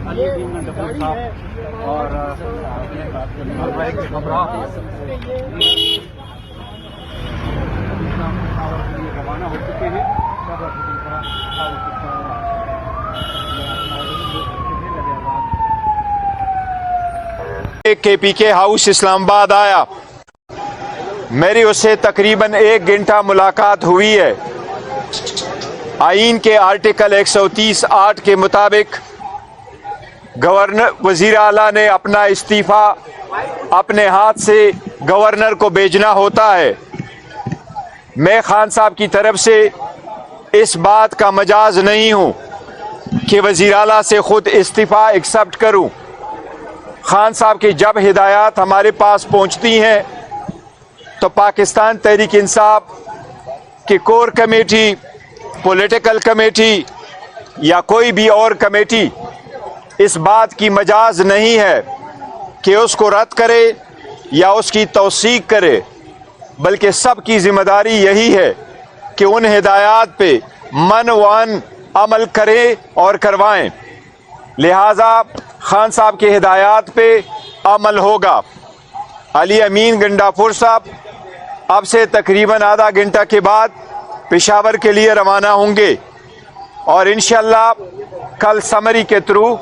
علی امین گنڈاپور صاحب اور روانہ ہو چکے ہیں. کے پی کے ہاؤس اسلام آباد آیا. میری اس سے تقریباً 1 گھنٹہ ملاقات ہوئی ہے. آئین کے آرٹیکل 130(8) کے مطابق وزیر اعلیٰ نے اپنا استعفیٰ اپنے ہاتھ سے گورنر کو بھیجنا ہوتا ہے. میں خان صاحب کی طرف سے اس بات کا مجاز نہیں ہوں کہ وزیر اعلیٰ سے خود استعفیٰ ایکسپٹ کروں. خان صاحب کی جب ہدایات ہمارے پاس پہنچتی ہیں تو پاکستان تحریک انصاف کی کور کمیٹی، پولیٹیکل کمیٹی یا کوئی بھی اور کمیٹی اس بات کی مجاز نہیں ہے کہ اس کو رد کرے یا اس کی توثیق کرے، بلکہ سب کی ذمہ داری یہی ہے کہ ان ہدایات پہ من وان عمل کریں اور کروائیں. لہٰذا خان صاحب کے ہدایات پہ عمل ہوگا. علی امین گنڈاپور صاحب اب سے تقریباً آدھا گھنٹہ کے بعد پشاور کے لیے روانہ ہوں گے اور انشاءاللہ کل سمری کے تھرو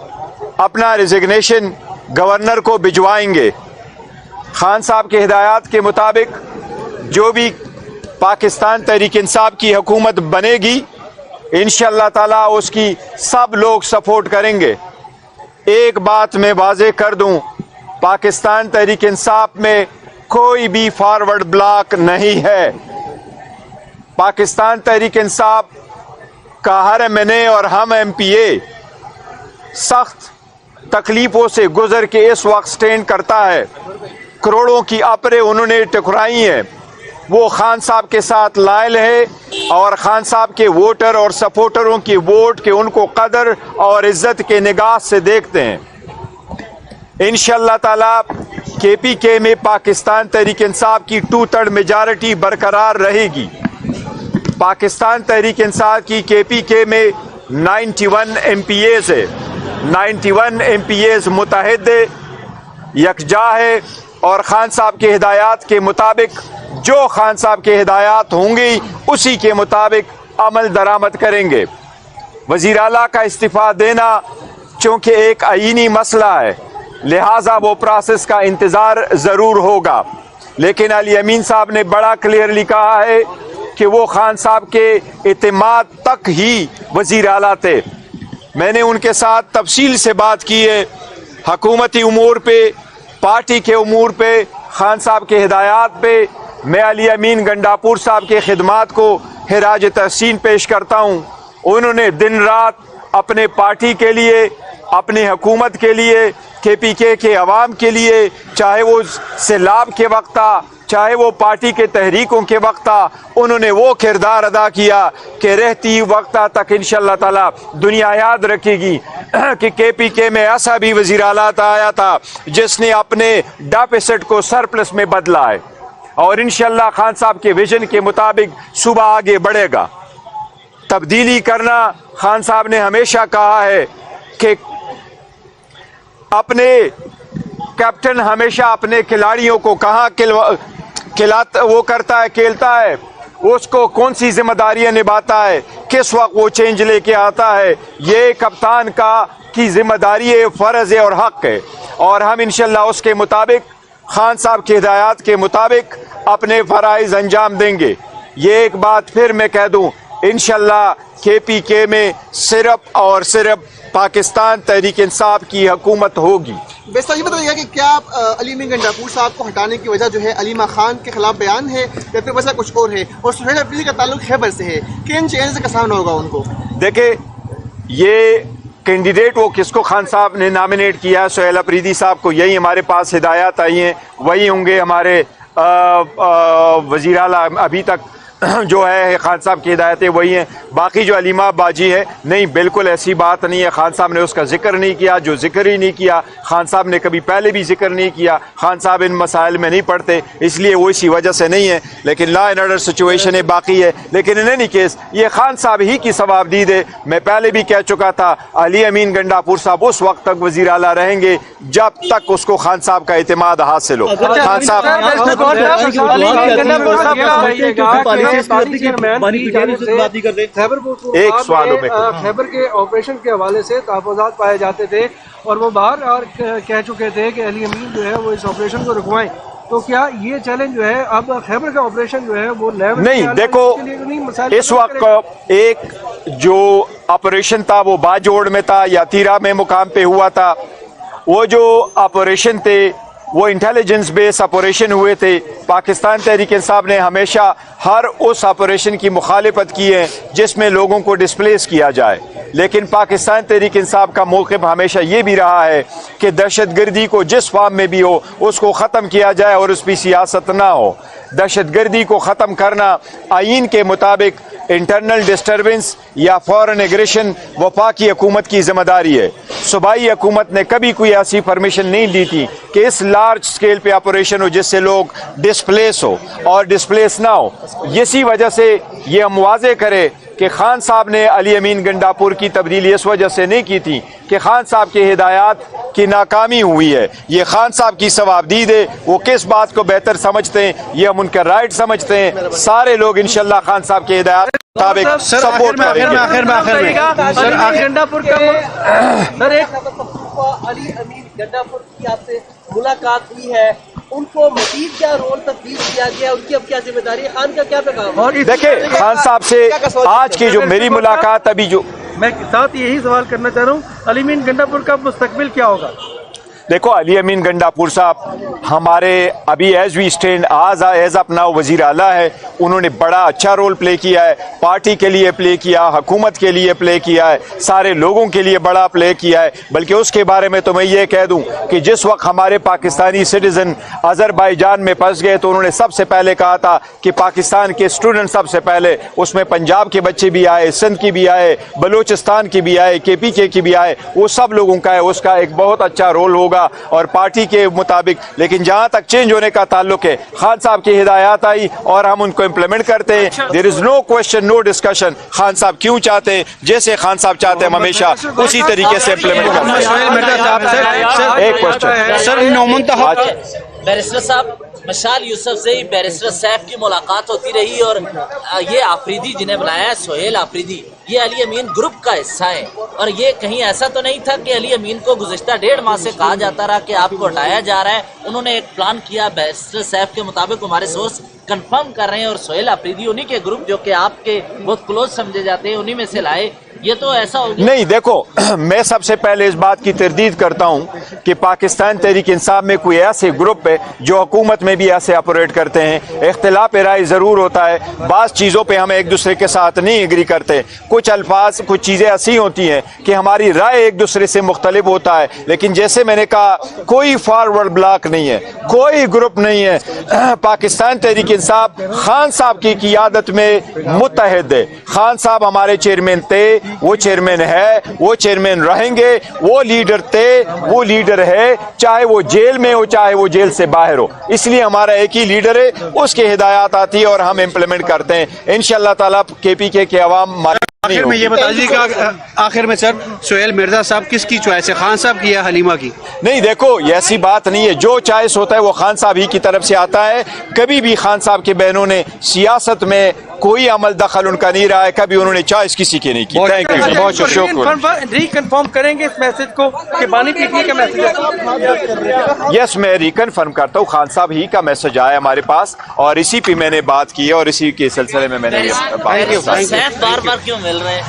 اپنا ریزگنیشن گورنر کو بھجوائیں گے. خان صاحب کے ہدایات کے مطابق جو بھی پاکستان تحریک انصاف کی حکومت بنے گی انشاءاللہ تعالیٰ اس کی سب لوگ سپورٹ کریں گے. ایک بات میں واضح کر دوں، پاکستان تحریک انصاف میں کوئی بھی فارورڈ بلاک نہیں ہے. پاکستان تحریک انصاف کا ہر MNA اور ہم MPA سخت تکلیفوں سے گزر کے اس وقت سٹینڈ کرتا ہے. کروڑوں کی اپرے انہوں نے ٹکرائی ہیں. وہ خان صاحب کے ساتھ لائل ہے اور خان صاحب کے ووٹر اور سپورٹروں کی ووٹ کے ان کو قدر اور عزت کے نگاہ سے دیکھتے ہیں. انشاءاللہ تعالیٰ KPK میں پاکستان تحریک انصاف کی 2/3 میجارٹی برقرار رہے گی. پاکستان تحریک انصاف کی KPK میں 91 MPAs ہے. 91 MPAs متحد یکجا ہے اور خان صاحب کے ہدایات کے مطابق جو خان صاحب کے ہدایات ہوں گی اسی کے مطابق عمل درآمد کریں گے. وزیر اعلیٰ کا استعفیٰ دینا چونکہ ایک آئینی مسئلہ ہے لہٰذا وہ پروسیس کا انتظار ضرور ہوگا. لیکن علی امین صاحب نے بڑا کلیئرلی کہا ہے کہ وہ خان صاحب کے اعتماد تک ہی وزیر اعلیٰ تھے. میں نے ان کے ساتھ تفصیل سے بات کی ہے حکومتی امور پہ، پارٹی کے امور پہ، خان صاحب کے ہدایات پہ. میں علی امین گنڈاپور صاحب کے خدمات کو خراج تحسین پیش کرتا ہوں. انہوں نے دن رات اپنے پارٹی کے لیے، اپنی حکومت کے لیے، KPK کے عوام کے لیے، چاہے وہ سیلاب کے وقت تھا چاہے وہ پارٹی کے تحریکوں کے وقت تھا، انہوں نے وہ کردار ادا کیا کہ رہتی وقت تک انشاءاللہ تعالی دنیا یاد رکھے گی کہ KPK میں ایسا بھی وزیر اعلیٰ آیا تھا جس نے اپنے ڈیفیسٹ کو سرپلس میں بدلا ہے اور انشاءاللہ خان صاحب کے ویژن کے مطابق صوبہ آگے بڑھے گا. تبدیلی کرنا خان صاحب نے ہمیشہ کہا ہے کہ اپنے کیپٹن ہمیشہ اپنے کھلاڑیوں کو کہاں کھیلتا ہے، اس کو کون سی ذمہ داریاں نبھاتا ہے، کس وقت وہ چینج لے کے آتا ہے. یہ کپتان کی ذمہ داری ہے، فرض ہے اور حق ہے اور ہم انشاءاللہ اس کے مطابق خان صاحب کی ہدایات کے مطابق اپنے فرائض انجام دیں گے. یہ ایک بات پھر میں کہہ دوں، انشاءاللہ KPK میں صرف اور صرف پاکستان تحریک انصاف کی حکومت ہوگی. بیستا یہ بتائیے کہ کیا علی امین گنڈاپور صاحب کو ہٹانے کی وجہ جو ہے علیمہ خان کے خلاف بیان ہے یا پھر وجہ کچھ اور ہے، اور سہیل افریدی کا تعلق خیبر سے ہے، کن چیلنج سے کسان ہوگا ان کو؟ دیکھیں یہ کینڈیڈیٹ وہ کس کو خان صاحب نے نامینیٹ کیا ہے، سہیل افریدی صاحب کو، یہی ہمارے پاس ہدایات آئی ہیں، وہی ہوں گے ہمارے وزیر اعلیٰ ابھی تک جو ہے خان صاحب کی ہدایتیں وہی ہیں. باقی جو علیمہ باجی ہے, نہیں بالکل ایسی بات نہیں ہے. خان صاحب نے اس کا ذکر نہیں کیا, جو ذکر ہی نہیں کیا. خان صاحب نے کبھی پہلے بھی ذکر نہیں کیا. خان صاحب ان مسائل میں نہیں پڑھتے, اس لیے وہ اسی وجہ سے نہیں ہے. لیکن لا اینڈ آرڈر سچویشن ہے باقی ہے. لیکن ان اینی کیس یہ خان صاحب ہی کی ثوابدید ہے. میں پہلے بھی کہہ چکا تھا, علی امین گنڈا پور صاحب اس وقت تک وزیر اعلیٰ رہیں گے جب تک اس کو خان صاحب کا اعتماد حاصل ہو. خان صاحب ایک سوال خیبر کے آپریشن کے حوالے سے تحفظات پائے جاتے تھے اور وہ باہر اور کہہ چکے تھے کہ علی امین جو ہے وہ اس آپریشن کو رکوائیں, تو کیا یہ چیلنج جو ہے اب خیبر کا آپریشن جو ہے وہ لیول نہیں؟ دیکھو اس وقت ایک جو آپریشن تھا وہ باجوڑ میں تھا یا تیرا میں مقام پہ ہوا تھا. وہ جو آپریشن تھے وہ انٹیلیجنس بیس آپریشن ہوئے تھے. پاکستان تحریک انصاف نے ہمیشہ ہر اس آپریشن کی مخالفت کی ہے جس میں لوگوں کو ڈسپلیس کیا جائے. لیکن پاکستان تحریک انصاف کا موقف ہمیشہ یہ بھی رہا ہے کہ دہشت گردی کو جس فارم میں بھی ہو اس کو ختم کیا جائے اور اس پہ سیاست نہ ہو. دہشت گردی کو ختم کرنا آئین کے مطابق انٹرنل ڈسٹربنس یا فورن ایگریشن وفاقی حکومت کی ذمہ داری ہے. صوبائی حکومت نے کبھی کوئی ایسی پرمیشن نہیں دی تھی کہ اس لارج سکیل پہ آپریشن ہو جس سے لوگ ڈسپلیس ہو اور ڈسپلیس نہ ہو. اسی وجہ سے یہ ہم واضح کرے کہ خان صاحب نے علی امین گنڈا پور کی تبدیلی اس وجہ سے نہیں کی تھی کہ خان صاحب کی ہدایات کی ناکامی ہوئی ہے. یہ خان صاحب کی ثوابدید ہے. وہ کس بات کو بہتر سمجھتے ہیں یہ ہم ان کا رائٹ سمجھتے ہیں. سارے لوگ انشاءاللہ خان صاحب کی ہدایات مطابق سپورٹ کریں گے. علی امین گنڈا پور کی آپ سے ملاقات ہوئی ہے, ان کو مزید کیا رول تفویض کیا گیا, ان کی اب کیا ذمہ داری ہے, خان کا کیا پیغام ہے؟ دیکھیں خان صاحب سے آج کی جو میری ملاقات ابھی جو میں ساتھ یہی سوال کرنا چاہ رہا ہوں, علی امین گنڈا پور کا مستقبل کیا ہوگا؟ دیکھو علی امین گنڈا پور صاحب ہمارے ابھی as we stand as of now وزیر اعلیٰ ہے. انہوں نے بڑا اچھا رول پلے کیا ہے, پارٹی کے لیے پلے کیا, حکومت کے لیے پلے کیا ہے, سارے لوگوں کے لیے بڑا پلے کیا ہے. بلکہ اس کے بارے میں تو میں یہ کہہ دوں کہ جس وقت ہمارے پاکستانی سٹیزن آذربائیجان میں پھنس گئے تو انہوں نے سب سے پہلے کہا تھا کہ پاکستان کے اسٹوڈنٹ سب سے پہلے, اس میں پنجاب کے بچے بھی آئے, سندھ کی بھی آئے, بلوچستان کی بھی آئے, KPK کی بھی آئے, وہ سب لوگوں کا ہے. اس کا ایک بہت اچھا رول ہوگا اور پارٹی کے مطابق. لیکن جہاں تک چینج ہونے کا تعلق ہے, خان صاحب کی ہدایات آئی اور ہم ان کو امپلیمنٹ کرتے ہیں. دیر از نو کوشچن نو ڈسکشن. خان صاحب کیوں چاہتے ہیں, جیسے خان صاحب چاہتے ہیں ہم ہمیشہ اسی طریقے سے امپلیمنٹ کرتے ہیں. ایک کوشچن بیرسٹر صاحب, مشال یوسف سے بیرسٹر سیف کی ملاقات ہوتی رہی اور یہ آفریدی جنہیں بنایا ہے سہیل آفریدی, یہ علی امین گروپ کا حصہ ہے. اور یہ کہیں ایسا تو نہیں تھا کہ علی امین کو گزشتہ 1.5 ماہ سے کہا جاتا رہا کہ آپ کو ہٹایا جا رہا ہے. انہوں نے ایک پلان کیا, بیرسٹر سیف کے مطابق ہمارے سورس کنفرم کر رہے ہیں, اور سہیل آفریدی انہی کے گروپ جو کہ آپ کے بہت کلوز سمجھے جاتے ہیں انہی میں سے لائے. یہ تو ایسا ہو گیا نہیں. دیکھو میں سب سے پہلے اس بات کی تردید کرتا ہوں کہ پاکستان تحریک انصاف میں کوئی ایسے گروپ ہے جو حکومت میں بھی ایسے آپریٹ کرتے ہیں. اختلاف رائے ضرور ہوتا ہے, بعض چیزوں پہ ہم ایک دوسرے کے ساتھ نہیں ایگری کرتے, کچھ الفاظ کچھ چیزیں ایسی ہوتی ہیں کہ ہماری رائے ایک دوسرے سے مختلف ہوتا ہے. لیکن جیسے میں نے کہا کوئی فارورڈ بلاک نہیں ہے, کوئی گروپ نہیں ہے. پاکستان تحریک انصاف خان صاحب کی قیادت میں متحد ہے. خان صاحب ہمارے چیئرمین تھے, وہ چیئرمین ہے, وہ چیئرمین رہیں گے, وہ لیڈر تھے, وہ لیڈر ہے, چاہے وہ جیل میں ہو چاہے وہ جیل سے باہر ہو. اس لیے ہمارا ایک ہی لیڈر ہے, اس کی ہدایات آتی ہے اور ہم امپلیمنٹ کرتے ہیں. انشاءاللہ تعالیٰ KPK کے عوام آخر میں یہ بتا دیجیے کہ آخر میں سر سہیل مرزا صاحب کس کی چوائس ہے, خان صاحب کی یا حلیمہ کی؟ نہیں دیکھو یہ ایسی بات نہیں ہے, جو چوائس ہوتا ہے وہ خان صاحب ہی کی طرف سے آتا ہے. کبھی بھی خان صاحب کے بہنوں نے سیاست میں کوئی عمل دخل ان کا نہیں رہا ہے, کبھی انہوں نے چوائس کسی کی نہیں کی. تھینک یو, بہت شکریہ. ریکنفرم کریں گے اس میسج کو کہ بانی پی کا میسج ہے؟ یس میں ریکنفرم کرتا ہوں, خان صاحب ہی کا میسج آیا ہمارے پاس اور اسی پہ میں نے بات کی ہے اور اسی کے سلسلے میں نے یہ بات کی. سیف بار بار کیوں مل رہے ہیں؟